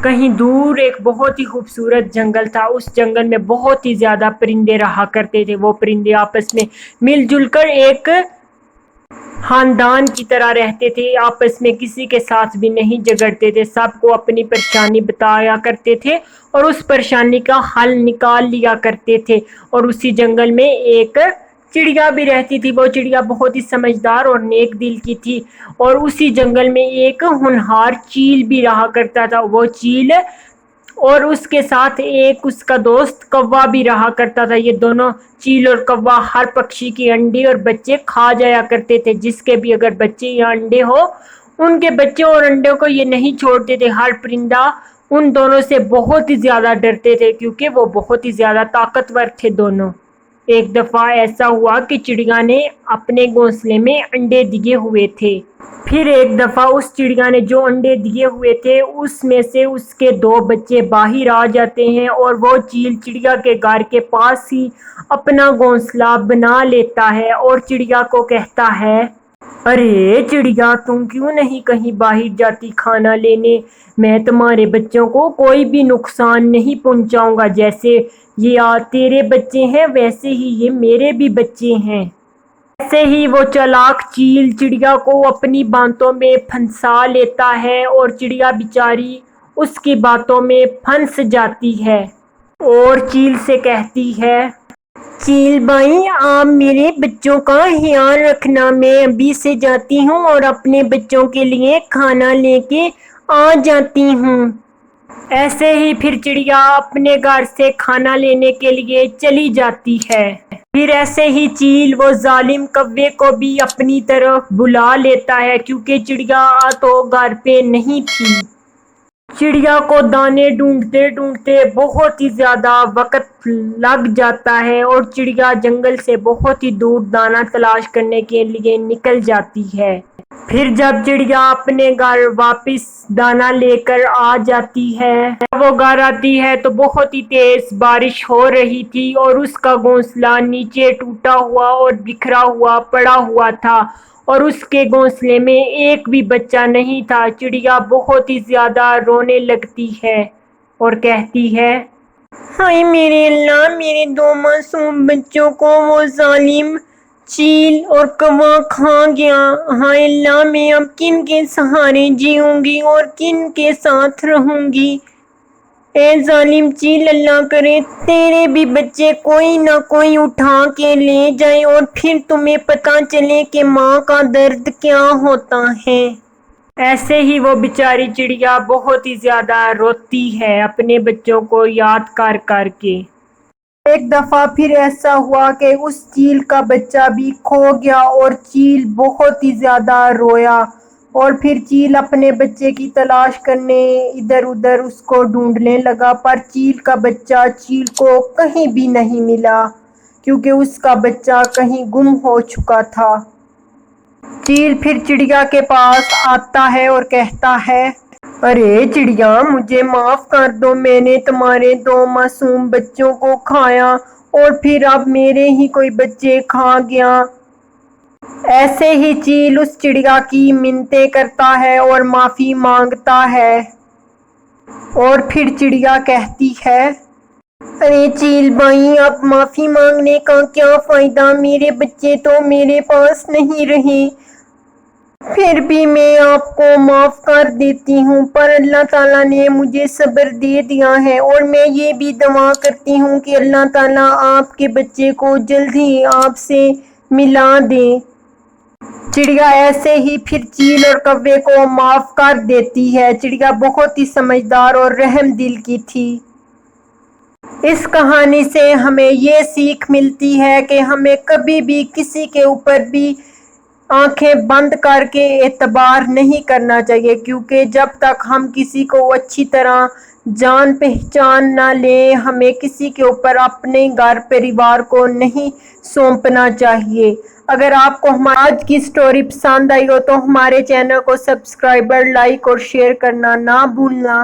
کہیں دور ایک بہت ہی خوبصورت جنگل تھا۔ اس جنگل میں بہت ہی زیادہ پرندے رہا کرتے تھے۔ وہ پرندے آپس میں مل جل کر ایک خاندان کی طرح رہتے تھے، آپس میں کسی کے ساتھ بھی نہیں جھگڑتے تھے، سب کو اپنی پریشانی بتایا کرتے تھے اور اس پریشانی کا حل نکال لیا کرتے تھے۔ اور اسی جنگل میں ایک چڑیا بھی رہتی تھی۔ وہ چڑیا بہت ہی سمجھدار اور نیک دل کی تھی، اور اسی جنگل میں ایک ہونہار چیل بھی رہا کرتا تھا۔ وہ چیل اور اس کے ساتھ ایک اس کا دوست کوا بھی رہا کرتا تھا۔ یہ دونوں چیل اور کوا ہر پکشی کی انڈے اور بچے کھا جایا کرتے تھے۔ جس کے بھی اگر بچے یا انڈے ہو، ان کے بچے اور انڈوں کو یہ نہیں چھوڑتے تھے۔ ہر پرندہ ان دونوں سے بہت ہی زیادہ ڈرتے تھے، کیونکہ وہ بہت ہی زیادہ طاقتور تھے دونوں۔ ایک دفعہ ایسا ہوا کہ چڑیا نے اپنے گھونسلے میں انڈے دیے ہوئے تھے۔ پھر ایک دفعہ اس چڑیا نے جو انڈے دیے ہوئے تھے، اس میں سے اس کے 2 بچے باہر آ جاتے ہیں، اور وہ چیل چڑیا کے گھر کے پاس ہی اپنا گھونسلہ بنا لیتا ہے اور چڑیا کو کہتا ہے، ارے چڑیا، تم کیوں نہیں کہیں باہر جاتی کھانا لینے؟ میں تمہارے بچوں کو کوئی بھی نقصان نہیں پہنچاؤں گا۔ جیسے یہ تیرے بچے ہیں، ویسے ہی یہ میرے بھی بچے ہیں۔ ایسے ہی وہ چالاک چیل چڑیا کو اپنی باتوں میں پھنسا لیتا ہے، اور چڑیا بیچاری اس کی باتوں میں پھنس جاتی ہے اور چیل سے کہتی ہے، چیل بھائی، آپ میرے بچوں کا خیال رکھنا، میں ابھی سے جاتی ہوں اور اپنے بچوں کے لیے کھانا لے کے آ جاتی ہوں۔ ایسے ہی پھر چڑیا اپنے گھر سے کھانا لینے کے لیے چلی جاتی ہے۔ پھر ایسے ہی چیل وہ ظالم کوے کو بھی اپنی طرف بلا لیتا ہے، کیونکہ چڑیا تو گھر پہ نہیں تھی۔ چڑیا کو دانے ڈھونڈتے ڈھونڈتے بہت ہی زیادہ وقت لگ جاتا ہے، اور چڑیا جنگل سے بہت ہی دور دانا تلاش کرنے کے لیے نکل جاتی ہے۔ پھر جب چڑیا اپنے گھر واپس دانا لے کر آ جاتی ہے، جب وہ گھر آتی ہے تو بہت ہی تیز بارش ہو رہی تھی، اور اس کا گھونسلہ نیچے ٹوٹا ہوا اور بکھرا ہوا پڑا ہوا تھا، اور اس کے گھونسلے میں ایک بھی بچہ نہیں تھا۔ چڑیا بہت ہی زیادہ رونے لگتی ہے اور کہتی ہے، ہائے میرے اللہ، میرے 2 معصوم بچوں کو وہ ظالم چیل اور کوا کھا گیا۔ ہائے اللہ، میں اب کن کے سہارے جیوں گی اور کن کے ساتھ رہوں گی؟ اے ظالم چیل، اللہ کرے تیرے بھی بچے کوئی نہ کوئی اٹھا کے لے جائے، اور پھر تمہیں پتہ چلے کہ ماں کا درد کیا ہوتا ہے۔ ایسے ہی وہ بیچاری چڑیا بہت ہی زیادہ روتی ہے اپنے بچوں کو یاد کر کر کے۔ ایک دفعہ پھر ایسا ہوا کہ اس چیل کا بچہ بھی کھو گیا، اور چیل بہت ہی زیادہ رویا، اور پھر چیل اپنے بچے کی تلاش کرنے ادھر ادھر اس کو ڈھونڈنے لگا، پر چیل کا بچہ چیل کو کہیں بھی نہیں ملا، کیونکہ اس کا بچہ کہیں گم ہو چکا تھا۔ چیل پھر چڑیا کے پاس آتا ہے اور کہتا ہے، ارے چڑیا، مجھے معاف کر دو، میں نے تمہارے 2 معصوم بچوں کو کھایا اور پھر اب میرے ہی کوئی بچے کھا گیا۔ ایسے ہی چیل اس چڑیا کی منتیں کرتا ہے اور معافی مانگتا ہے، اور پھر چڑیا کہتی ہے، ارے چیل بھائی، اب معافی مانگنے کا کیا فائدہ؟ میرے بچے تو میرے پاس نہیں رہے، پھر بھی میں آپ کو معاف کر دیتی ہوں، پر اللہ تعالیٰ نے مجھے صبر دے دیا ہے، اور میں یہ بھی دعا کرتی ہوں کہ اللہ تعالیٰ آپ کے بچے کو جلد ہی آپ سے ملا دے۔ چڑیا ایسے ہی پھر چیل اور کوے کو معاف کر دیتی ہے۔ چڑیا بہت ہی سمجھدار اور رحم دل کی تھی۔ اس کہانی سے ہمیں یہ سیکھ ملتی ہے کہ ہمیں کبھی بھی کسی کے اوپر بھی آنکھیں بند کر کے اعتبار نہیں کرنا چاہیے، کیونکہ جب تک ہم کسی کو اچھی طرح جان پہچان نہ لیں، ہمیں کسی کے اوپر اپنے گھر پریوار کو نہیں سونپنا چاہیے۔ اگر آپ کو ہماری آج کی سٹوری پسند آئی ہو تو ہمارے چینل کو سبسکرائب، لائک اور شیئر کرنا نہ بھولنا۔